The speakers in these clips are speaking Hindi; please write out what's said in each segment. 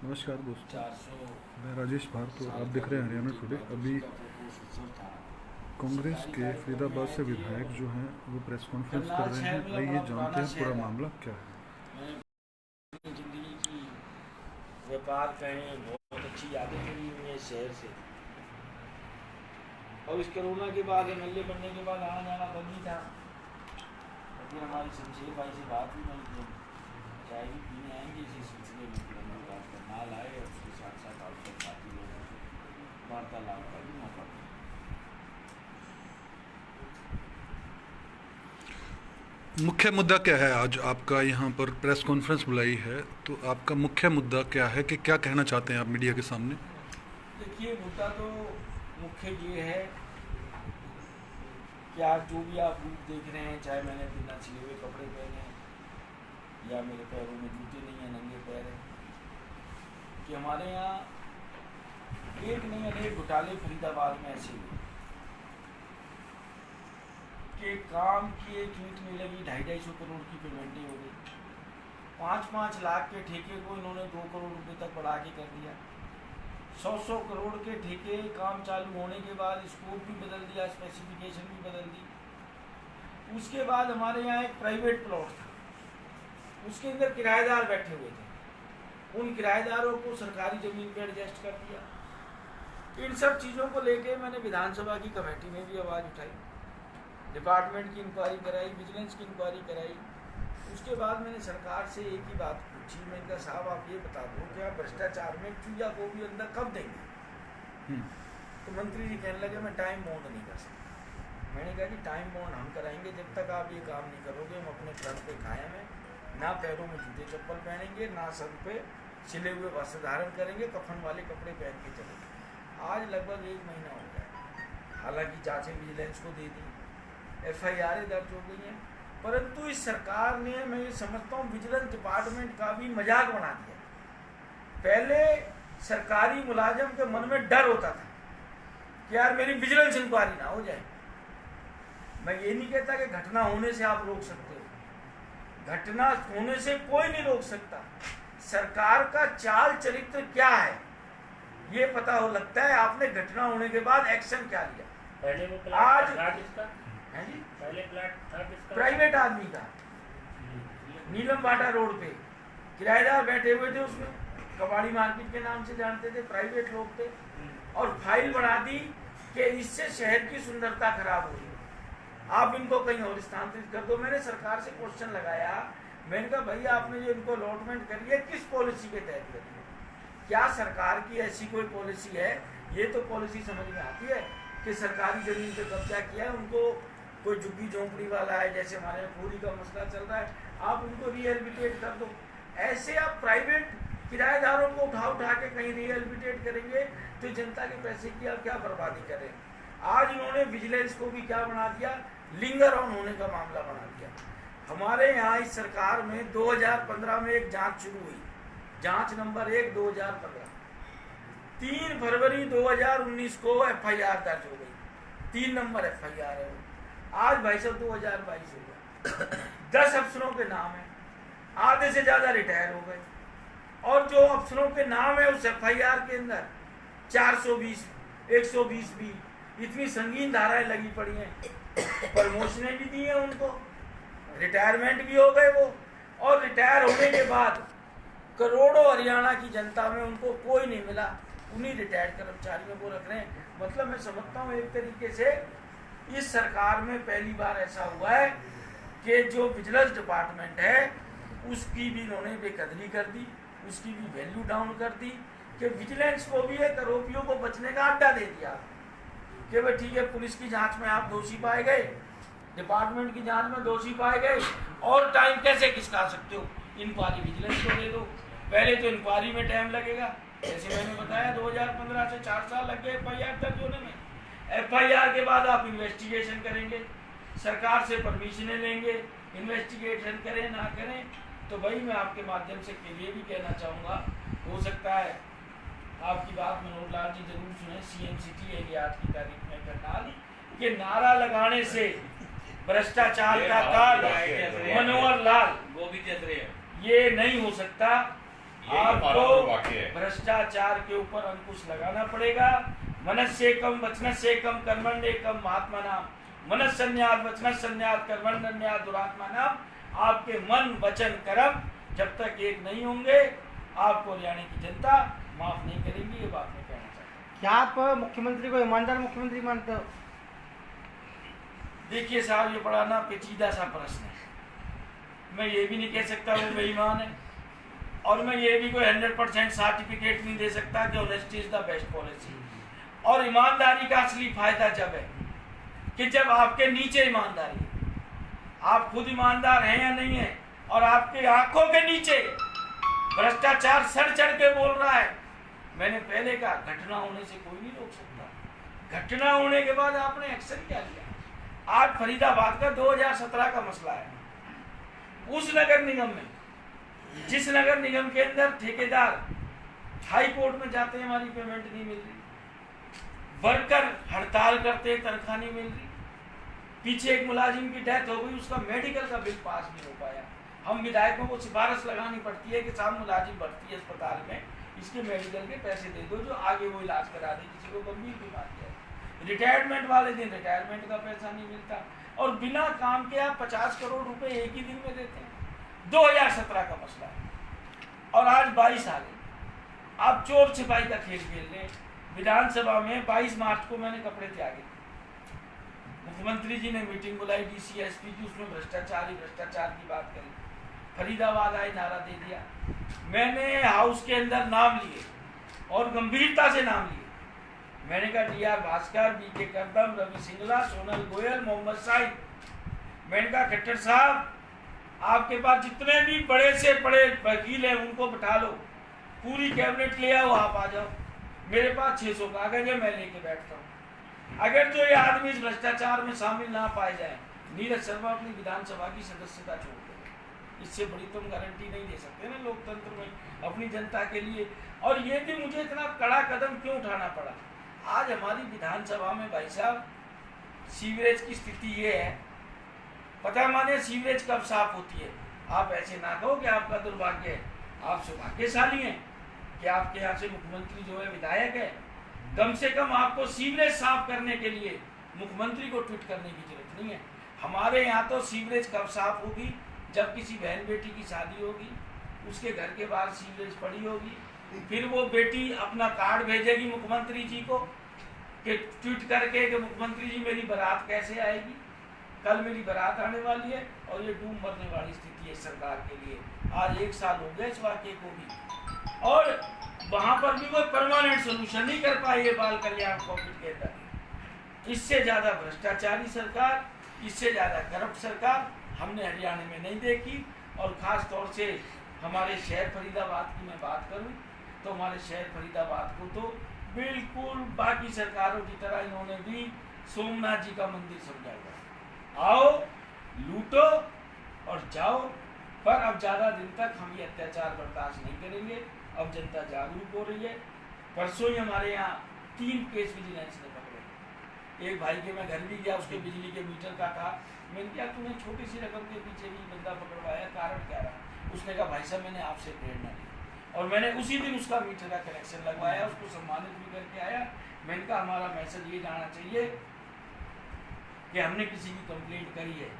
नमस्कार दोस्तों, मैं राजेश भारत और आप देख रहे हैं हरियाणा टुडे। अभी कांग्रेस के फरीदाबाद से विधायक जो हैं वो प्रेस कॉन्फ्रेंस कर रहे हैं। आइए जानते हैं पूरा मामला क्या है। मैंने जिंदगी की व्यापार कहें बहुत अच्छी यादें जुड़ी हुई हैं शहर से। और इस कोरोना के बाद एमएलए बनने के बाद आना जाना बंद ही था। लेकिन हमारी शमशेर भाई से बात भी नहीं की, चाय भी पीने आएंगे इसी सिलसिले में कि हम बात करना लाए और उसके साथ साथ आपके साथी लोगों से वार्तालाप का भी मौका मिला। मुख्य मुद्दा क्या है? आज आपका यहाँ पर प्रेस कॉन्फ्रेंस बुलाई है, तो आपका मुख्य मुद्दा क्या है कि क्या कहना चाहते हैं आप मीडिया के सामने? देखिए, मुद्दा तो मुख्य ये है कि आज जो भी आप रूप देख रहे हैं, चाहे मैंने बिना सिले हुए कपड़े पहने हैं या मेरे पैरों में जूते नहीं हैं, नंगे पैर हैं, कि हमारे यहाँ एक नहीं अनेक घोटाले फरीदाबाद में ऐसे हुए कि काम की एक ईंट नहीं लगी, 250-250 करोड़ की पेमेंटें हो गई। 5-5 लाख के ठेके को इन्होंने 2 करोड़ रुपए तक बढ़ा के कर दिया। 100-100 करोड़ के ठेके काम चालू होने के बाद स्कोप भी बदल दिया, स्पेसिफिकेशन भी बदल दी। उसके बाद हमारे यहाँ एक प्राइवेट प्लॉट था, उसके अंदर किराएदार बैठे हुए थे। उन किराएदारों को सरकारी जमीन पे एडजस्ट कर दिया। इन सब चीज़ों को लेके मैंने विधानसभा की कमेटी में भी आवाज़ उठाई, डिपार्टमेंट की इंक्वायरी कराई, विजिलेंस की इंक्वायरी कराई। उसके बाद मैंने सरकार से एक ही बात पूछी, मैंने कहा साहब आप ये बता दो कि आप भ्रष्टाचार में चूजा को भी अंदर कब देंगे? तो मंत्री जी कहने लगे मैं टाइम बाउंड नहीं कर सकता। मैंने कहा कि टाइम बाउंड हम कराएंगे, जब तक आप ये काम नहीं करोगे हम अपने फ्रंट पे कायम है। ना पैरों में जूते चप्पल पहनेंगे, ना सर पे सिले हुए वस्त्र धारण करेंगे, कफन वाले कपड़े पहन के चलेंगे। आज लगभग 1 महीना हो गया, हालांकि जांचें विजिलेंस को दे दी, FIR दर्ज हो गई हैं, परंतु इस सरकार ने, मैं ये समझता हूँ, विजिलेंस डिपार्टमेंट का भी मजाक बना दिया। पहले सरकारी मुलाजिम के मन में डर होता था कि यार मेरी विजिलेंस इंक्वायरी ना हो जाए। मैं ये नहीं कहता कि घटना होने से आप रोक सकते हो, घटना होने से कोई नहीं रोक सकता। सरकार का चाल चरित्र क्या है ये पता हो लगता है आपने घटना होने के बाद एक्शन क्या लिया। पहले वो आज किसका है जी, पहले प्लाट था किसका? प्राइवेट आदमी का, नीलम बाटा रोड पे किराएदार बैठे हुए थे, उसमें कबाड़ी मार्केट के नाम से जानते थे, प्राइवेट लोग थे। और फाइल बना दी कि इससे शहर की सुंदरता खराब हो रही है, आप इनको कहीं और स्थानांतरित कर दो। मैंने सरकार से क्वेश्चन लगाया, मैंने कहा भाई आपने जो इनको अलॉटमेंट करी है किस पॉलिसी के तहत करी है? क्या सरकार की ऐसी कोई पॉलिसी है? ये तो पॉलिसी समझ में आती है कि सरकारी जमीन पे कब्जा किया है, उनको कोई झुग्गी झोंपड़ी वाला है, जैसे हमारे यहाँ पूरी का मसला चल रहा है, आप उनको रिहेबिलिटेट कर दो। ऐसे आप प्राइवेट किराएदारों को उठा के कहीं रिहेबिलिटेट करेंगे तो जनता के पैसे की आप क्या बर्बादी करें। आज इन्होंने विजिलेंस को भी क्या बना दिया, लिंगर ऑन होने का मामला बना दिया। हमारे यहाँ इस सरकार में 2015 में एक जांच शुरू हुई, जांच नंबर 1 2015। 3 फरवरी 2019 को FIR दर्ज हो गई, 3 नंबर FIR है। आज भाई साहब 2022 हो गया, 10 अफसरों के नाम है, आधे से ज्यादा रिटायर हो गए। और जो अफसरों के नाम है उस FIR के अंदर 420, 120 भी, इतनी संगीन धाराएं लगी पड़ी हैं। प्रमोशनें भी दी हैं उनको, रिटायरमेंट भी हो गए वो, और रिटायर होने के बाद करोड़ों हरियाणा की जनता में उनको कोई नहीं मिला, उन्हीं रिटायर्ड कर्मचारियों को रख रहे हैं। मतलब मैं समझता हूँ एक तरीके से इस सरकार में पहली बार ऐसा हुआ है कि जो विजिलेंस डिपार्टमेंट है उसकी भी इन्होंने बेकदरी कर दी, उसकी भी वैल्यू डाउन कर दी, कि विजिलेंस को भी एक आरोपियों को बचने का अड्डा दे दिया कि भाई ठीक है, पुलिस की जांच में आप दोषी पाए गए, डिपार्टमेंट की जांच में दोषी पाए गए, और टाइम कैसे खिसका सकते हो, इंक्वायरी विजिलेंस को दे दो। पहले तो इंक्वायरी में टाइम लगेगा, जैसे मैंने बताया 2015 से 4 साल लग गए FIR दर्ज होने में। FIR के बाद आप इन्वेस्टिगेशन करेंगे, सरकार से परमिशनें लेंगे, इन्वेस्टिगेशन करें ना करें। तो भाई मैं आपके माध्यम से ये भी कहना चाहूँगा, हो सकता है आपकी बात मनोहर लाल जी जरूर सुने, CM सिटी एरिया आज की तारीख में करनाल के नारा लगाने से भ्रष्टाचार का काल मनोहर लाल, वो भी चल रहे हैं, ये नहीं हो सकता। आपको भ्रष्टाचार के ऊपर अंकुश लगाना पड़ेगा। मनस्येकम वचनस्येकम कर्मण्येकम महात्मनाम, मनस्सन्यास वचनस्सन्यास कर्मण्यन्यास दुरात्मानाम। आपके मन वचन कर्म जब तक एक नहीं होंगे आपको हरियाणा की जनता माफ नहीं करेगी। ये बात मैं कहना चाहता हूँ। क्या आप मुख्यमंत्री को ईमानदार मुख्यमंत्री मानते हो? देखिए साहब, ये बड़ा ना पेचीदा सा प्रश्न है। मैं ये भी नहीं कह सकता वो बेईमान है, और मैं ये भी कोई 100% सर्टिफिकेट नहीं दे सकता कि honesty is the best policy. और ईमानदारी का असली फायदा जब है कि जब आपके नीचे ईमानदारी है, आप खुद ईमानदार हैं या नहीं है, और आपके आंखों के नीचे भ्रष्टाचार सर चढ़ के बोल रहा है। मैंने पहले कहा घटना होने से कोई नहीं रोक सकता, घटना होने के बाद आपने एक्शन क्या लिया। आज फरीदाबाद का 2017 का मसला है। उस नगर निगम में, जिस नगर निगम के अंदर ठेकेदार हाई कोर्ट में जाते हैं, हमारी पेमेंट नहीं मिल रही, वर्कर हड़ताल करते हैं, तनख्वाह नहीं मिल रही, पीछे एक मुलाजिम की डेथ हो गई, उसका मेडिकल का बिल पास नहीं हो पाया। हम विधायकों को सिफारिश लगानी पड़ती है कि साहब मुलाजिम भर्ती है अस्पताल में, इसके मेडिकल के पैसे दे दो जो आगे वो इलाज करा दे, किसी को गंभीर बीमारी है। रिटायरमेंट वाले दिन रिटायरमेंट का पैसा नहीं मिलता, और बिना काम के आप 50 करोड़ रुपए एक ही दिन में देते हैं। 2017 का मसला है, और आज 22 आ गए। आप चोर छिपाही का खेल खेल रहे हैं। विधानसभा में 22 मार्च को मैंने कपड़े त्यागे, मुख्यमंत्री जी ने मीटिंग बुलाई डीसी एसपी की, उसमें भ्रष्टाचार की बात करी। फरीदाबाद आए, नारा दे दिया। मैंने हाउस के अंदर नाम लिए और गंभीरता से नाम लिए। मैंने कहा डीआर भास्कर, बीके करदम, रवि सिंगला, सोनल गोयल, मोहम्मद साहिब। मैंने कहा खट्टर साहब, आपके पास जितने भी बड़े से बड़े वकील हैं उनको बैठा लो, पूरी कैबिनेट ले आओ, आप आ जाओ, मेरे पास 600 कागज है, मैं लेके बैठता हूँ। अगर जो ये आदमी इस भ्रष्टाचार में शामिल ना पाए जाए, नीरज शर्मा अपनी विधानसभा की सदस्यता छोड़ दे। इससे बड़ी तुम गारंटी नहीं दे सकते ना लोकतंत्र में अपनी जनता के लिए। और ये भी मुझे इतना कड़ा कदम क्यों उठाना पड़ा। आज हमारी विधानसभा में भाई साहब सीवरेज की स्थिति ये है, पता माने सीवरेज कब साफ होती है। आप ऐसे ना कहो कि आपका दुर्भाग्य है, आप सौभाग्यशाली हैं कि आपके यहाँ से मुख्यमंत्री जो है विधायक है। कम से कम आपको सीवरेज साफ करने के लिए मुख्यमंत्री को ट्वीट करने की जरूरत नहीं है। हमारे यहाँ तो सीवरेज कब साफ होगी, जब किसी बहन बेटी की शादी होगी, उसके घर के बाहर सीवरेज पड़ी होगी, फिर वो बेटी अपना कार्ड भेजेगी मुख्यमंत्री जी को कि ट्वीट करके कि मुख्यमंत्री जी मेरी बारात कैसे आएगी। कल मेरी बारात आने वाली है और ये डूब मरने वाली स्थिति है सरकार के लिए। आज 1 साल हो गया इस वाक्य को भी, और वहां पर भी कोई परमानेंट सोल्यूशन नहीं कर पाई है बाल कल्याण पॉकेट के अंदर। इससे ज्यादा भ्रष्टाचारी सरकार, इससे ज्यादा करप्ट सरकार हमने हरियाणा में नहीं देखी। और खास तौर से हमारे शहर फरीदाबाद की मैं बात करूं तो हमारे शहर फरीदाबाद को तो बिल्कुल बाकी सरकारों की तरह इन्होंने भी सोमनाथ जी का मंदिर समझा हुआ। आओ लूटो और जाओ, पर अब ज्यादा दिन तक हम ये अत्याचार बर्दाश्त नहीं करेंगे। अब जनता जागरूक हो रही है। परसों ही हमारे यहाँ 3 केस विजिलेंस ने पकड़े। एक भाई के मैं घर भी गया, उसके बिजली के मीटर का था। मैंने कहा तूने छोटी सी रकम के पीछे भी बंदा पकड़वाया, कारण क्या रहा? उसने कहा भाई साहब मैंने आपसे प्रेरणा ली, और मैंने उसी दिन उसका मीटर का कनेक्शन लगवाया, उसको सम्मानित भी करके आया। मैंने कहा हमारा मैसेज ये जाना चाहिए कि हमने किसी की कंप्लेंट करी है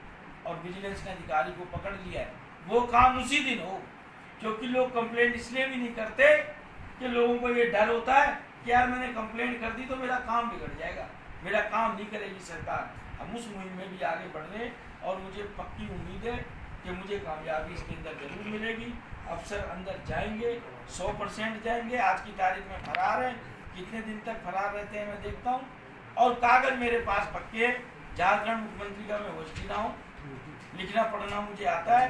और विजिलेंस ने अधिकारी को पकड़ लिया है, वो काम उसी दिन हो। क्योंकि लोग कंप्लेंट इसलिए भी नहीं करते कि लोगों को ये डर होता है कि यार मैंने कंप्लेंट कर दी तो मेरा काम बिगड़ जाएगा, मेरा काम नहीं करेगी सरकार। हम उस मुहिम में भी आगे बढ़ रहे हैं और मुझे पक्की उम्मीद है कि मुझे कामयाबी इसके अंदर जरूर मिलेगी। अफसर अंदर जाएंगे, 100% जाएंगे। आज की तारीख में फरार है, कितने दिन तक फरार रहते हैं मैं देखता हूँ। और कागज मेरे पास पक्के है। झारखंड मुख्यमंत्री का मैं होस्टी ना हूँ, लिखना पढ़ना मुझे आता है।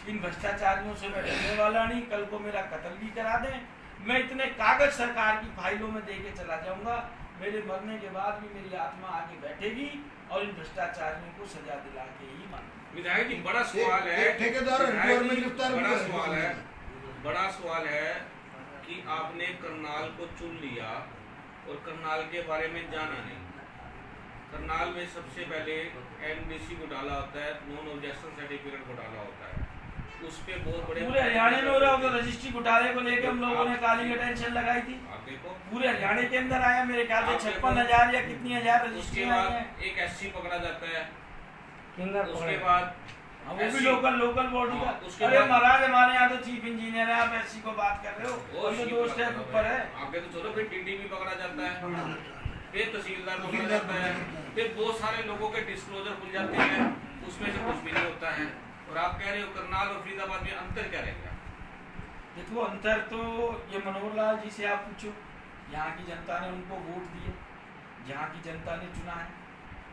इन भ्रष्टाचारियों से मैं डरने वाला नहीं। कल को मेरा कत्ल भी करा दें, मैं इतने कागज सरकार की फाइलों में दे के चला जाऊंगा, मेरे मरने के बाद भी मेरी आत्मा आगे बैठेगी और इन भ्रष्टाचारियों को सजा दिला के ही मानूंगी। विधायक जी बड़ा सवाल है, बड़ा सवाल है कि आपने करनाल को चुन लिया और करनाल के बारे में जाना नहीं। करनाल में सबसे पहले एमडीसी घोटाला होता है, नॉन ऑब्जेक्शन सर्टिफिकेट घोटाला होता है। उस पे बहुत बड़े पूरे हरियाणा में हो रहा हो तो रजिस्ट्री घोटाले को लेकर हम लोगों ने काली अटेंशन लगाई थी। आप देखो पूरे हरियाणा के अंदर आया मेरे ख्याल से 56,000 या कितनी हजार उसके रजिस्ट्री बाद आई है। एक एससी पकड़ा जाता है, किंगर उसके बाद हाँ, वो भी SC लोकल बॉडी का। उसके अरे बाद- महाराज हमारे यहाँ तो चीफ इंजीनियर है, आप एससी को बात कर रहे हो, वो और ये 2 स्टेप ऊपर है। आगे तो चलो, फिर टीडीपी पकड़ा जाता है, फिर तहसीलदार पकड़ा जाता है, फिर बहुत सारे लोगों के डिस्क्लोजर खुल जाते हैं, उसमें से कुछ भी नहीं होता है। और आप कह रहे हो करनाल और फरीदाबाद में अंतर क्या रहेगा? देखो अंतर तो ये मनोहर लाल जी से आप पूछो, यहाँ की जनता ने उनको वोट दिए, यहाँ की जनता ने चुना है,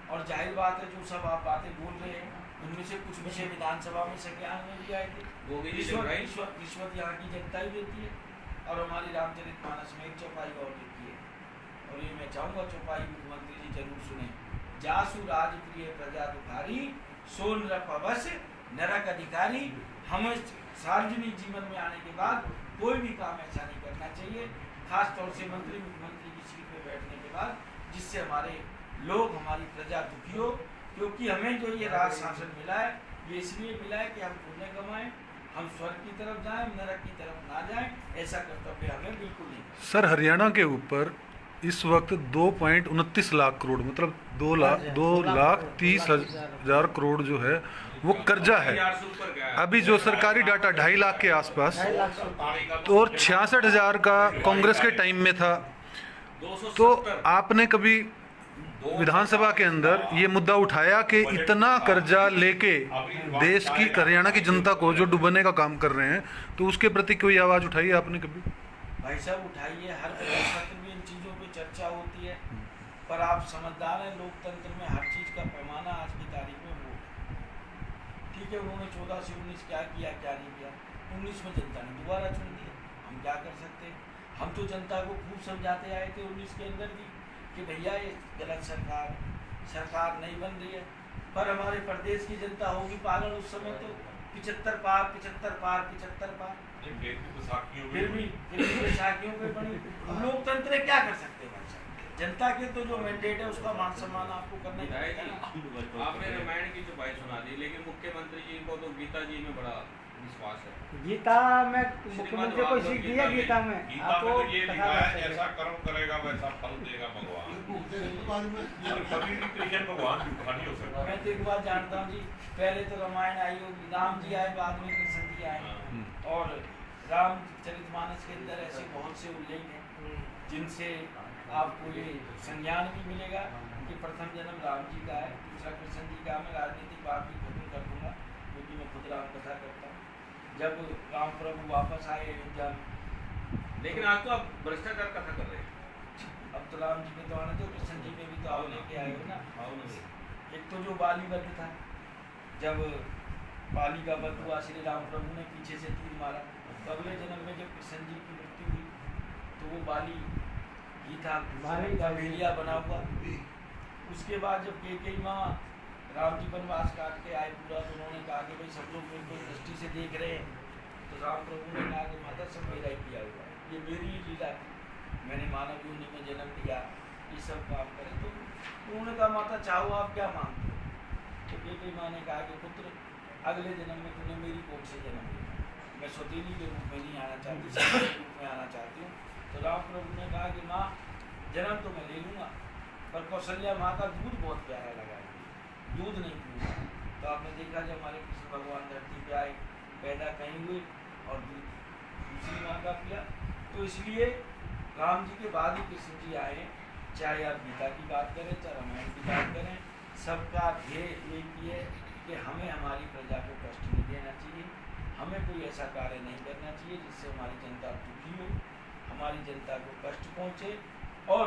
और जाहिर बात है जो सब आप बातें बोल रहे हैं उनमें से कुछ विषय विधानसभा में संज्ञान में भी आए थे। वो भी रिश्वत यहाँ की जनता ही देती है, और हमारी रामचरितमानस में एक चौपाई और लिखी है, और ये मैं चाहूँगा चौपाई मुख्यमंत्री जी जरूर सुने। जासु राज प्रिय प्रजा दुखारी, सोन रख अवश्य नरक अधिकारी। हमें सार्वजनिक जीवन में आने के बाद कोई भी काम ऐसा नहीं करना चाहिए, खास तौर से मंत्री मुख्यमंत्री की सीट पे बैठने के बाद, जिससे हमारे लोग, हमारी प्रजा दुखी हो। क्योंकि हमें जो ये राज शासन मिला है, ये इसलिए मिला है कि हम पुण्य कमाएं, हम स्वर्ग की तरफ जाएं, नरक की तरफ ना जाएं, ऐसा कर्तव्य हमें बिल्कुल नहीं। सर हरियाणा के ऊपर इस वक्त 2.29 लाख करोड़ मतलब 2,30,000 करोड़ जो है वो कर्जा है। 1000 से ऊपर गया है। अभी जो सरकारी डाटा 2.5 लाख के आसपास, 2,50,000 तो और 66,000 का कांग्रेस के टाइम में था। 270 तो आपने कभी विधानसभा के अंदर ये मुद्दा उठाया कि इतना कर्जा लेके देश की, हरियाणा की जनता को जो डुबाने का काम कर रहे हैं, तो उसके प्रति कोई आवाज उठाई है आपने कभी? भाई साहब उठाइए, हर सत्र में इन चीज़ों पे चर्चा होती है, पर आप समझदार हैं, लोकतंत्र में हर चीज़ का पैमाना आज की तारीख में वो है। ठीक है, उन्होंने 14 से 19 क्या किया क्या नहीं किया, 19 में जनता ने दोबारा चुन दिया, हम क्या कर सकते हैं। हम तो जनता को खूब समझाते आए थे 19 के अंदर भी कि भैया ये गलत सरकार नहीं बन रही है, पर हमारे प्रदेश की जनता होगी पागल उस समय तो 75 पार फिर भी बैसाखियों पे बनी। लोकतंत्र क्या कर सकते हैं भाई साहब, जनता के तो जो मैंडेट है उसका मान सम्मान आपको करना ही पड़ेगा ना। आपने रामायण की चौपाई सुना दी, लेकिन मुख्यमंत्री जी को तो गीता जी में बड़ा विश्वास है। गीता में मुख्यमंत्री को सीख दिया, गीता में आपको ये लिखा है जैसा कर्म करेगा वैसा फल देगा भगवान। कभी भी कृष्ण भगवान झूठा नहीं हो सकता। मैं तो एक बात जानता हूँ जी, पहले तो रामायण आई होगी, राम जी आए, बाद में कृष्ण जी आए, और रामचरितमानस के अंदर ऐसे बहुत से उल्लेख हैं जिनसे आपको ये संज्ञान भी मिलेगा कि प्रथम जन्म राम जी का है, दूसरा कृष्ण जी का। मैं राजनीतिक बात भी खत्म कर दूंगा क्योंकि मैं खुद राम कथा करता हूँ। जब राम प्रभु वापस आए अयोध्या में, लेकिन आज तो आप भ्रष्टाचार कथा कर रहे हैं। अब तो राम जी में तो आने दो, कृष्ण जी में भी तो आप लेके आए हो ना। एक तो जो बाली वध था, जब बाली का वध हुआ, श्री राम प्रभु ने पीछे से तीर मारा, तो अगले जन्म में जब कृष्ण जी की मृत्यु हुई तो वो बाली ही था, का भेड़िया बना हुआ। उसके बाद जब केकई माँ राम जी वनवास काट के आए पूरा, तो उन्होंने कहा कि भाई सब लोग मेरे को दृष्टि से देख रहे हैं, तो राम प्रभु ने कहा कि माता सब मेरा ही किया हुआ है, ये मेरी ही लीला थी, मैंने मानव योनि में जन्म लिया, ये सब काम करें। तो उन्होंने कहा माता चाहो आप क्या मांगते हो? तो केकई माँ ने कहा कि पुत्र अगले जन्म में तूने मेरी कोख से जन्म लिया, मैं सौतेली के रूप में नहीं आना चाहती, सती के रूप में आना चाहती हूँ। तो राम प्रभु ने कहा कि माँ जन्म तो मैं ले लूँगा, पर कौशल्या माँ का दूध बहुत प्यारा लगा, दूध नहीं पीऊँगा। तो आपने देखा जब हमारे कृष्ण भगवान धरती पे आए, पैदा कहीं हुए और दूध दूसरी माँ का पिया। तो इसलिए राम जी के बाद ही कृष्ण जी आए। चाहे आप गीता की बात करें, चाहे रामायण की बात करें, सबका ध्येय एक ही है कि हमें हमारी प्रजा को कष्ट नहीं देना चाहिए, हमें कोई ऐसा कार्य नहीं करना चाहिए जिससे हमारी जनता दुखी हो, हमारी जनता को कष्ट पहुँचे। और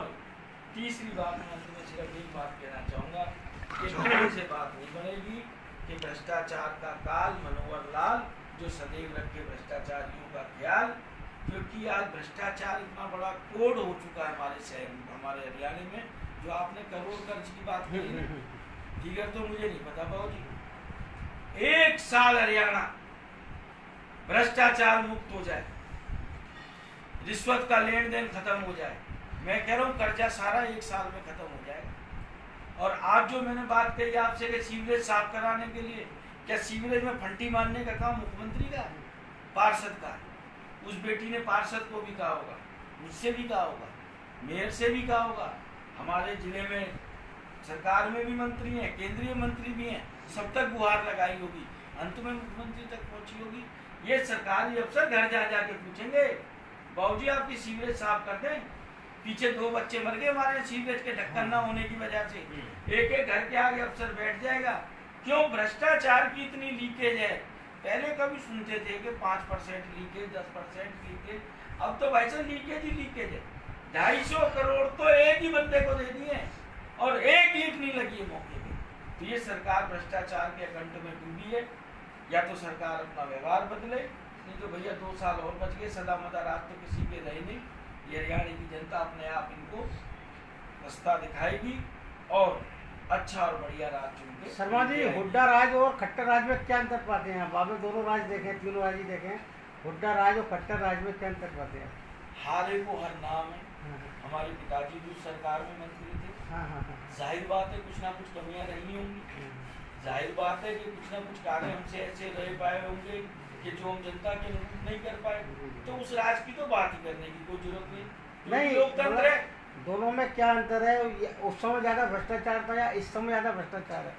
तीसरी बात मैं अंत में सिर्फ एक बात कहना चाहूँगा कि थोड़ी से बात नहीं बनेगी कि भ्रष्टाचार का काल मनोहर लाल जो सदैव रखे भ्रष्टाचारियों का ख्याल, क्योंकि आज भ्रष्टाचार इतना बड़ा कोड हो चुका है हमारे शहर में, हमारे हरियाणा में। जो आपने करोड़ कर्ज की बात की ना, फिगर तो मुझे नहीं पता बाबू जी, 1 साल हरियाणा भ्रष्टाचार मुक्त हो जाए, रिश्वत का लेन देन खत्म हो जाए, मैं कह रहा हूँ कर्जा सारा 1 साल में खत्म हो जाएगा। और आज जो मैंने बात कही आपसे कि सीवरेज साफ कराने के लिए क्या सीवरेज में फंटी मारने का काम मुख्यमंत्री का है, पार्षद का है? उस बेटी ने पार्षद को भी कहा होगा, मुझसे भी कहा होगा, मेयर से भी कहा होगा, हमारे जिले में सरकार में भी मंत्री हैं, केंद्रीय मंत्री भी हैं, सब तक गुहार लगाई होगी, अंत में मुख्यमंत्री तक पहुंची होगी। ये सरकारी अफसर घर जा जाके पूछेंगे, बाबूजी आपकी सीवरेज साफ कर दें, पीछे 2 बच्चे मर गए हमारे सीवरेज के ढक्कन न होने की वजह से। एक एक घर के आगे अफसर बैठ जाएगा। क्यों भ्रष्टाचार की इतनी लीकेज है? पहले कभी सुनते थे कि 5% लीकेज, 10% लीकेज, अब तो भाई साहब लीकेज ही लीकेज है। 250 करोड़ तो एक ही बंदे को दे दिए और एक ईंट नहीं लगी है मौके पे। तो ये सरकार भ्रष्टाचार के कंठ में डूबी है। या तो सरकार अपना व्यवहार बदले, नहीं तो भैया 2 साल और बच गए, सदा मदाराज तो किसी के रहे नहीं। ये हरियाणा की जनता अपने आप इनको रास्ता दिखाएगी और अच्छा और बढ़िया राज चुन के। शर्मा जी, हुड्डा राज और खट्टर राज में क्या अंतर पाते हैं आप? आपने दोनों राज देखे, तीनों राज ही देखे, हुड्डा राज और खट्टर राज में क्या अंतर पाते हैं? हारे को हर नाम है। हाँ, हमारे पिताजी भी उस सरकार में मंत्री थे। हाँ, हाँ, हाँ, जाहिर बात है कुछ ना कुछ कमियां रही होंगी। जाहिर बात है कि कुछ ना कुछ कार्य हमसे ऐसे रह पाए होंगे कि जो हम जनता के अनुरूप नहीं कर पाए। तो उस राज की तो बात ही करने की कोई जरूरत नहीं। नहीं, लोकतंत्र है। दोनों में क्या अंतर है? उस समय ज्यादा भ्रष्टाचार था या इस समय ज्यादा भ्रष्टाचार है?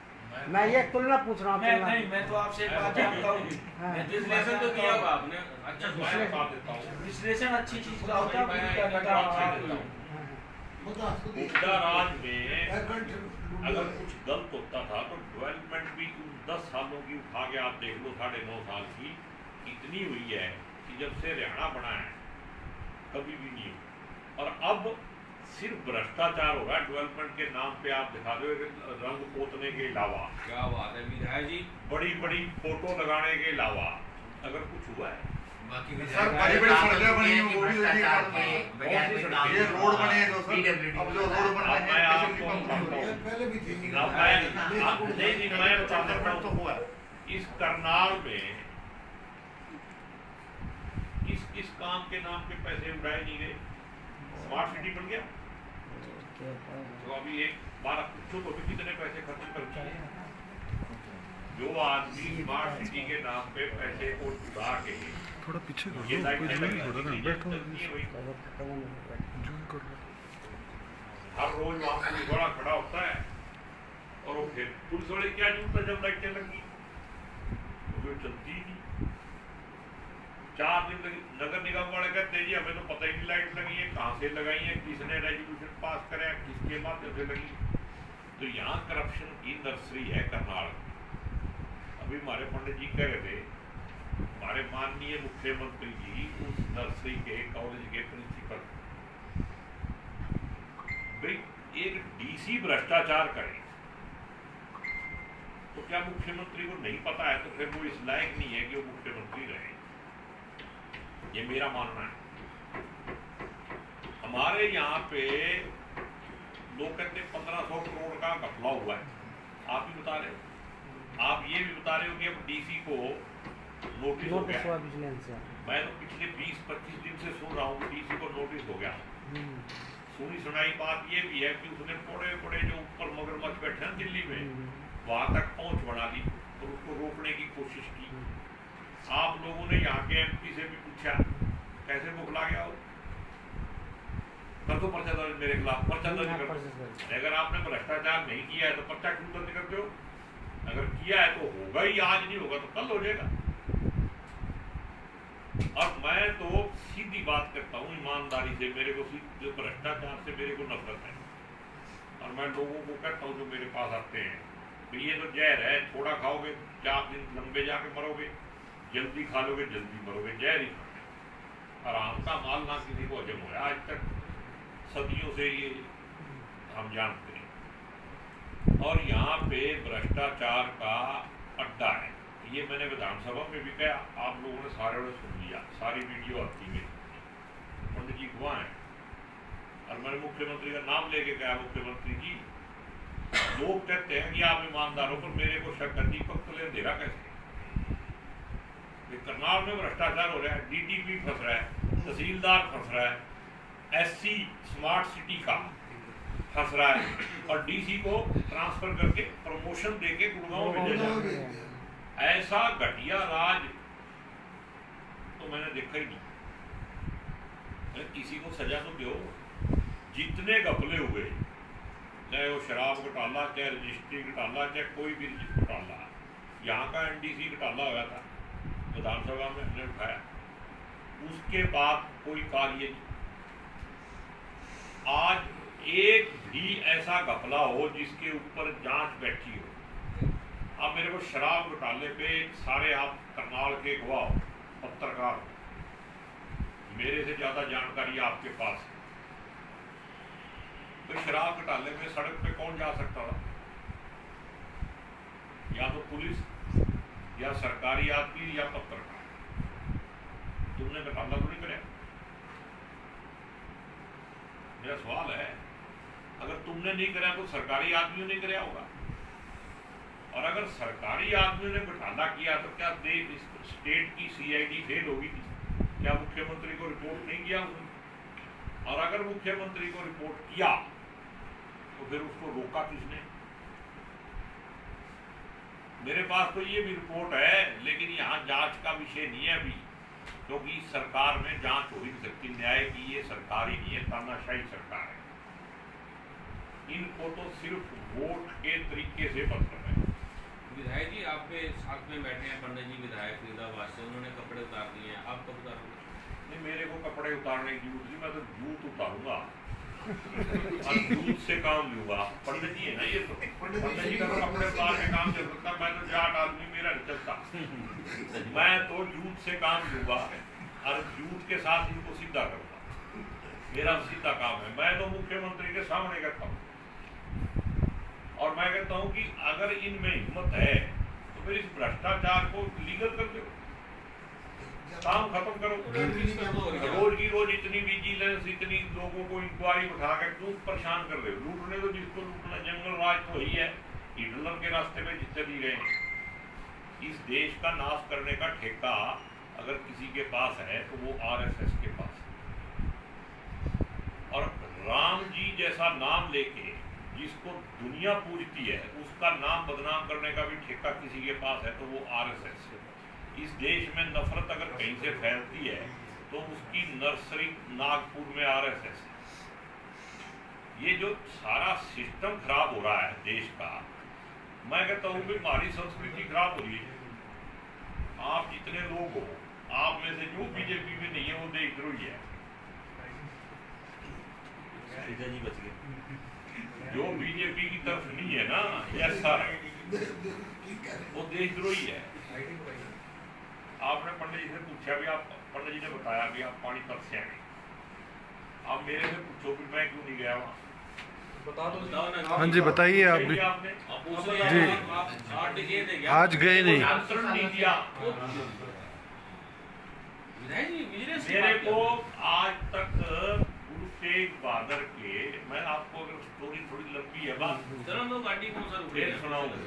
मैं ये तुलना पूछ रहा हूँ। मैं तो आपसे एक बात जानता हूँ। हाँ। मैं तो इस बात विश्लेषण तो जानता किया हूँ। होगा आपने, अच्छा मैं बता देता हूँ। विश्लेषण अच्छी चीज का होता है। मैं पूरी करने एक का बात हाँ, देता हूँ। हुड्डा राज में अगर कुछ गलत होता था तो डेवलपमेंट भी उन 10 सालों की उठा के आप देख लो, 9.5 साल की इतनी हुई है कि जब से हरियाणा बना है कभी भी नहीं हुई। और अब सिर्फ भ्रष्टाचार हो रहा है डेवलपमेंट के नाम पे। आप दिखा दो रंग पोतने के अलावा, क्या बात है विधायक जी, बड़ी बड़ी फोटो लगाने के अलावा अगर कुछ हुआ है? बाकी सर बड़ी बड़ी सड़कें बनी हैं, वो भी ये रोड बने हैं जो सर, अब जो रोड बन रहे मैं हैं आपको बताता हूँ। पहले भी थी। मैं डेवलपमेंट तो हुआ है। इस करनाल में किस काम के नाम पे पैसे उड़ाए नहीं गए? स्मार्ट सिटी बन गया तो अभी एक बार पूछो तो भी कितने पैसे खर्च कर दिए। जो आदमी स्मार्ट सिटी के नाम पे पैसे को उड़ा के थोड़ा पीछे कर ये लो, लाइट कोई जूम नहीं हो रहा ना, बैठो जूम कर लो। हर रोज वहाँ पुलिस वाला खड़ा होता है और वो फिर पुलिस वाले क्या जूता जब लाइटें लगी वो चलती ही नहीं। 4 दिन लगी। नगर निगम वाले कहते जी हमें तो पता ही नहीं लाइट लगी है, कहाँ से लगाई है, किसने रेजोल्यूशन पास कराया, किसके माध्यम से लगी। तो यहाँ करप्शन की नर्सरी है करनाल। अभी हमारे पंडित जी कह रहे थे, हमारे माननीय मुख्यमंत्री जी उस नर्सरी के कॉलेज के प्रिंसिपल, भाई एक डीसी भ्रष्टाचार करे तो क्या मुख्यमंत्री को नहीं पता है? तो फिर वो इस लायक नहीं है कि वो मुख्यमंत्री रहे। ये मेरा मानना है। हमारे यहाँ पे लोग कहते 1500 करोड़ का घपला हुआ है। आप भी बता रहे हो, आप ये भी बता रहे हो कि अब डीसी को नोटिस हो गया। मैं तो पिछले 20-25 दिन से सुन रहा हूँ कि डीसी को नोटिस हो गया। सुनी सुनाई बात ये भी है कि उसने बड़े बड़े जो ऊपर मगरमच्छ बैठे हैं दिल्ली में, वहां तक पहुंच बना दी और उसको रोकने की कोशिश की। आप लोगों ने यहाँ के एमपी से भी पूछा कैसे बुखला गया हो, कर दो पर्चा दर्ज मेरे खिलाफ, पर्चा दर्ज कर दो। अगर आपने भ्रष्टाचार नहीं किया है तो पर्चा क्यों दर्ज करते हो? अगर किया है तो होगा ही, आज नहीं होगा तो कल हो जाएगा। और मैं तो सीधी बात करता हूँ ईमानदारी से, मेरे को जो भ्रष्टाचार से मेरे को नफरत है। और मैं लोगों को कहता हूँ जो मेरे पास आते हैं, तो ये तो जहर है, थोड़ा खाओगे 4 दिन लंबे जाके मरोगे, जल्दी खा लोगे जल्दी मरोगे, जहर ही खाना। आराम का माल ना किसी को हजम हो, आज तक सदियों से ये हम जानते हैं। और यहाँ पे भ्रष्टाचार का अड्डा है। ये मैंने विधानसभा में भी कहा, आप लोगों ने सारे ने सुन लिया, सारी वीडियो आती है, पंडित जी गवाह हैं। और मैंने मुख्यमंत्री का नाम लेके कहा, मुख्यमंत्री जी लोग कहते हैं कि आप ईमानदार हो, पर मेरे को शक है दीपक तो ले देगा कैसे? करनाल में भ्रष्टाचार हो रहा है, डीटीपी फंस रहा है, तहसीलदार फंस रहा है, एससी स्मार्ट सिटी का फंस रहा है और डीसी को ट्रांसफर करके प्रमोशन देके गुड़गांव भेजा जा रहा है। ऐसा घटिया राज तो मैंने देखा ही नहीं। किसी को सजा तो दो। जितने घपले हुए, चाहे वो शराब घोटाला, चाहे रजिस्ट्री घोटाला, चाहे कोई भी घोटाला, यहाँ का एनडीसी घोटाला हुआ था विधानसभा में, हमने उठाया, उसके बाद कोई कार्य नहीं। आज एक भी ऐसा घपला हो जिसके ऊपर जांच बैठी हो। अब मेरे को शराब घोटाले पे सारे आप करनाल के गवाह हो, पत्रकार हो, मेरे से ज्यादा जानकारी आपके पास है। तो शराब घोटाले में सड़क पे कौन जा सकता था? या तो पुलिस, या सरकारी आदमी, या पत्रकार। तुमने घोटाला तो नहीं कराया। मेरा सवाल है, अगर तुमने नहीं कराया तो सरकारी आदमियों ने कराया होगा। और अगर सरकारी आदमियों ने घोटाला किया तो क्या देश स्टेट की सीआईडी फेल होगी? क्या मुख्यमंत्री को रिपोर्ट नहीं किया उसने? और अगर मुख्यमंत्री को रिपोर्ट किया तो फिर उसको रोका किसने? मेरे पास तो ये भी रिपोर्ट है, लेकिन यहाँ जांच का विषय नहीं है अभी, क्योंकि सरकार में जांच हो ही नहीं सकती। न्याय की ये सरकार ही नहीं है, तानाशाही सरकार है। इनको तो सिर्फ वोट के तरीके से मतलब है। विधायक जी आपके साथ में बैठे हैं पंडित जी विधायक फरीदाबाद से, उन्होंने कपड़े उतार दिए हैं, आप कब उतारोगे? नहीं, मेरे को कपड़े उतारने की जरूरत नहीं, मैं तो जूत उतारूंगा और जूत से काम लूंगा। पंडित जी है ना ये, तो पंडित जी का तो कपड़े उतार के काम चल सकता, मैं तो जाट आदमी, मेरा नहीं चलता। मैं तो जूत से काम लूंगा और जूत के साथ इनको सीधा करूंगा। मेरा सीधा काम है। मैं तो मुख्यमंत्री के सामने करता हूँ और मैं कहता हूं कि अगर इनमें हिम्मत है तो फिर इस भ्रष्टाचार को लीगल कर दो, काम खत्म करो। रोज की रोज इतनी विजिलेंस, इतनी लोगों को इंक्वायरी उठा कर क्यों परेशान कर रहे हो? लूटने तो जिसको लूटना, जंगल राज तो वही है, हिटलर के रास्ते में जितने भी गए। इस देश का नाश करने का ठेका अगर किसी के पास है तो वो आरएसएस के पास है। और राम जी जैसा नाम लेके जिसको दुनिया पूजती है, उसका नाम बदनाम करने का भी ठेका किसी के पास है तो वो आरएसएस है। इस देश में नफरत अगर कहीं से फैलती है तो उसकी नर्सरी नागपुर में आरएसएस है। ये जो सारा सिस्टम खराब हो रहा है देश का, मैं कहता हूँ कि हमारी संस्कृति खराब हो रही है। आप जितने लोग हो, आप में से जो बीजेपी में नहीं है वो देशद्रोही है। जी बच गए। जो बीजेपी की तरफ नहीं है ना, यस सर, वो देशद्रोही है। आपने पंडित जी से पूछा भी, आप पंडित जी ने बताया भी आप पानीपत से आए। आप मेरे से पूछो कि मैं क्यों नहीं गया वहाँ? बताओ ना। हाँ जी, बताइए आप भी। आपने जी, आज गए नहीं। आंसर नहीं दिया। मेरे को आज तक गुरु तेग बहादुर के, मैं आपको अगर स्टोरी थोड़ी लंबी है बात, गाड़ी कौन सा फिर सुनाऊंगा।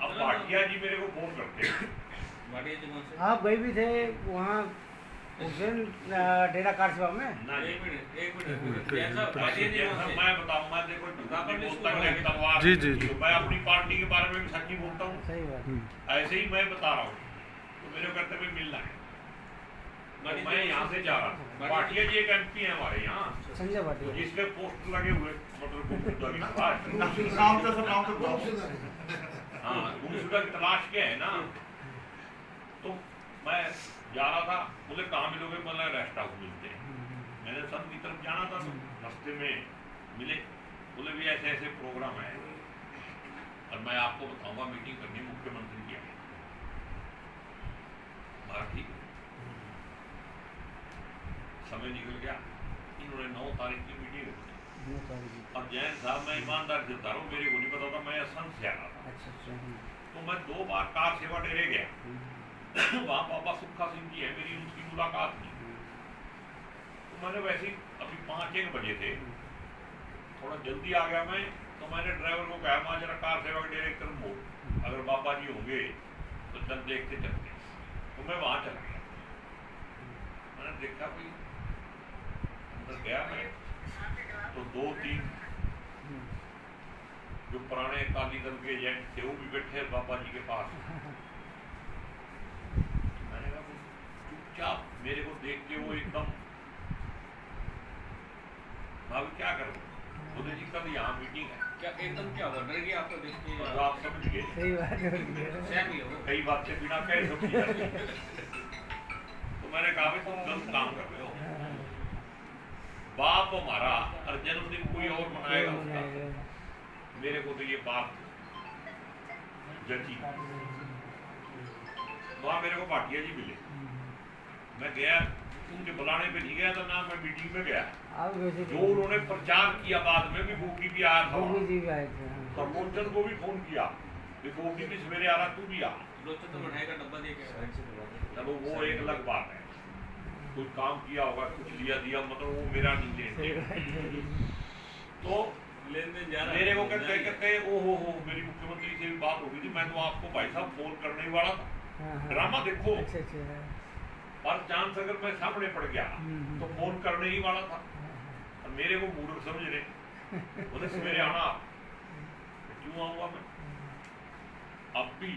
अब भाटिया जी मेरे को फोन करते हैं। आप गए भी थे वहाँ उस दिन डेरा कारसेवा में? एक मिनट जैसा मैं बताऊंगा, देखो बोलता जी, जी, जी। मैं अपनी पार्टी के बारे में भी सच ही बोलता हूँ। सही बात। ऐसे ही मैं बता रहा हूँ, तो मेरे कर्तव्य मिलना है। तो मैं यहाँ से जा रहा था। भाटिया जी एक एमपी है हमारे यहाँ, संजय भाटिया, जिसके पोस्ट लगे हुए, मतलब हाँ, गुमशुदा की तलाश के है ना। तो मैं जा रहा था, बोले कहाँ मिलोगे? मतलब रेस्ट हाउस मिलते हैं। मैंने सन की तरफ जाना था, तो रास्ते में मिले, बोले भी ऐसे ऐसे प्रोग्राम है और मैं आपको बताऊंगा, मीटिंग करनी मुख्यमंत्री की है। ठीक, समय निकल गया। इन्होंने 9 तारीख की मीटिंग रखी। अब जैन साहब, मैं ईमानदार से बता रहा हूँ, मेरे को नहीं पता था, मैं असम से आ रहा था। अच्छा। तो मैं 2 बार कार सेवा डेरे गया। वहाँ बाबा सुखा सिंह जी है, मेरी उनकी मुलाकात की। तो मैंने वैसे ही अभी 5-1 बजे थे, थोड़ा जल्दी आ गया मैं। तो मैंने ड्राइवर को कहा, मैं जरा कार सेवा के डेरे की तरफ मोड़, अगर बाबा जी होंगे तो चल देखते चलते। तो मैं वहाँ चला गया। मैंने देखा भाई, अंदर गया मैं तो 2-3 जो पुराने अकाली दल के एजेंट थे वो भी बैठे हैं बाबा जी के पास। मैंने कहा चुपचाप मेरे को देख के वो एकदम भाभी क्या करूँ, बोले जी कल यहाँ मीटिंग है। क्या एकदम क्या हुआ, डर गया आपको देख के? तो आप समझ गए सही बात है। सहम गए हो? कई बात से बिना कहे सब की जाती है। तो मैंने कहा भाई तुम गलत काम कर रहे हो, बाप हमारा और जन्मदिन कोई और मनाएगा उसका। मेरे को तो ये बात जची, वहां मेरे को भाटिया जी मिले, मैं गया उनके बुलाने पे नहीं गया था ना, मैं मीटिंग में गया। जो उन्होंने प्रचार किया बाद में भी गोगी भी आया था, प्रमोचन को भी फोन किया कि गोगी भी सवेरे आ रहा, तू भी आ। लोचन तो मिठाई का डब्बा दे के आया। चलो वो एक अलग बात है, कुछ काम किया होगा, कुछ लिया दिया, मतलब वो मेरा नहीं लेन देन। तो लेन देन जा रहा मेरे को कहते ओ हो मेरी मुख्यमंत्री से भी बात हो गई थी, मैं तो आपको भाई साहब फोन करने ही वाला था, ड्रामा देखो। और चांस अगर मैं सामने पड़ गया तो फोन करने ही वाला था, और मेरे को मूर्ख समझ रहे, बोले सवेरे आना। क्यों आऊंगा मैं? अब भी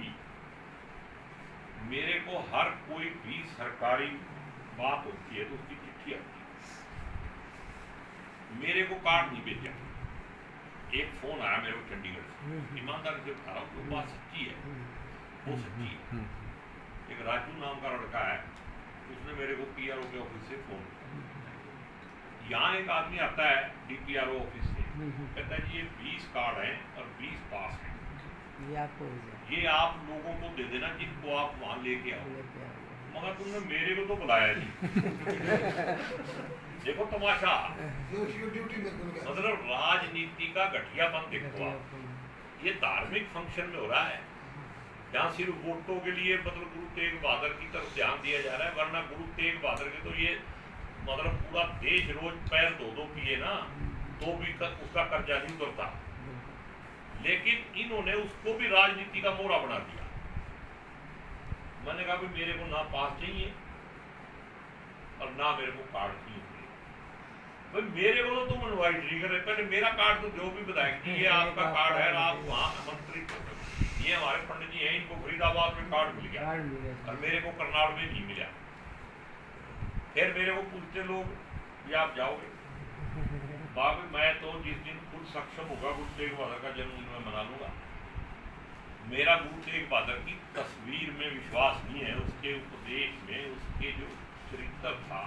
मेरे को हर कोई भी सरकारी बात होती है तो उसकी चिट्ठी आती है, मेरे को कार्ड नहीं भेजा। एक फोन आया मेरे को चंडीगढ़ से, ईमानदारी से बता रहा हूँ, वो बात सच्ची है, वो सच्ची है। एक राजू नाम का लड़का है, उसने मेरे को पीआरओ के ऑफिस से फोन किया। यहाँ एक आदमी आता है डीपीआरओ ऑफिस से, कहता है ये 20 कार्ड हैं और 20 पास हैं, ये आप लोगों को दे देना जिनको आप वहां लेके आओ। मगर तुमने मेरे को तो बुलाया नहीं। देखो तमाशा, मतलब राजनीति का गठियापन देखो आप। ये धार्मिक फंक्शन में हो रहा है, जहाँ सिर्फ वोटों के लिए मतलब गुरु तेग बहादुर की तरफ ध्यान दिया जा रहा है, वरना गुरु तेग बहादुर के तो ये मतलब पूरा देश रोज पैर धो पिए ना तो भी उसका कर्जा नहीं उतरता। लेकिन इन्होंने उसको भी राजनीति का मोहरा बना दिया। मैंने कहा भी मेरे को ना पास चाहिए और ना मेरे को कार्ड चाहिए। भाई मेरे को तो तुम इनवाइट नहीं कर रहे, पहले मेरा कार्ड तो जो भी बताएंगे कि ये आपका कार्ड है, आप वहाँ आमंत्रित कर सकते। ये हमारे पंडित जी हैं, इनको फरीदाबाद में कार्ड मिल गया और मेरे को करनाल में नहीं मिला। फिर मेरे को पूछते लोग ये आप जाओगे? बाबू मैं तो जिस दिन खुद सक्षम होगा गुरु तेग बहादुर का जन्मदिन में मना लूंगा। मेरा गुरु तेग बहादुर की तस्वीर में विश्वास नहीं है, उसके उपदेश में, उसके जो चरित्र था,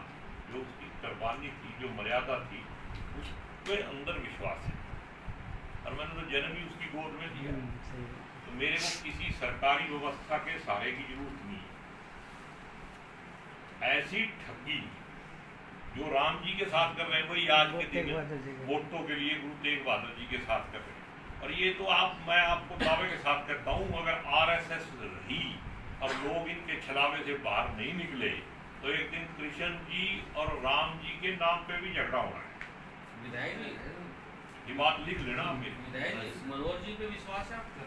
जो उसकी कुर्बानी थी, जो मर्यादा थी, उसके अंदर विश्वास है। और मैंने तो जन्म ही उसकी गोद में दिया, तो मेरे को किसी सरकारी व्यवस्था के सहारे की जरूरत नहीं है। ऐसी ठगी जो राम जी के साथ कर रहे हैं वही आज के दिन वोटों के लिए गुरु तेग बहादुर जी के साथ कर रहे हैं। और ये तो मैं आपको दावे के साथ कहता हूँ, अगर आरएसएस रही और लोग इनके छलावे से बाहर नहीं निकले तो एक दिन कृष्ण जी और राम जी के नाम पे भी झगड़ा होना है। विधायक जी, ये बात लिख लेना आप मेरी। विधायक जी, मनोज जी पे विश्वास है आपका?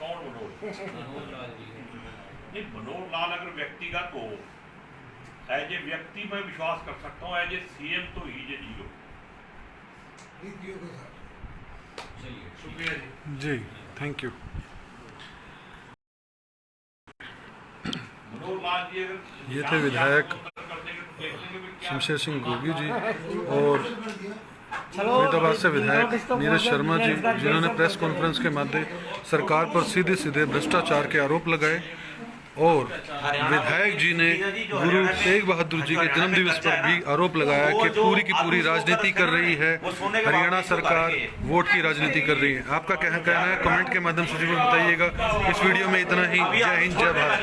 कौन मनोज? मनोज लाल जी। नहीं, मनोज लाल अगर व्यक्तिगत हो, एज ए व्यक्ति मैं विश्वास कर सकता हूँ, एज ए सीएम तो ही जे जीरो। चलिए, शुक्रिया जी जी। Thank you. मनोज लाल जी अगर ये थे विधायक कर देंगे तो देख लेंगे भी क्या शमशेर सिंह गोगी जी और फरीदाबाद से विधायक नीरज शर्मा जी, जिन्होंने प्रेस कॉन्फ्रेंस के माध्यम सरकार पर सीधे सीधे भ्रष्टाचार के आरोप लगाए। और विधायक जी ने गुरु तेग बहादुर जी के जन्मदिवस पर भी आरोप लगाया कि पूरी की पूरी राजनीति कर रही है हरियाणा सरकार, वोट की राजनीति कर रही है। आपका क्या कहना है कमेंट के माध्यम से जरूर बताइएगा। इस वीडियो में इतना ही। जय हिंद, जय भारत।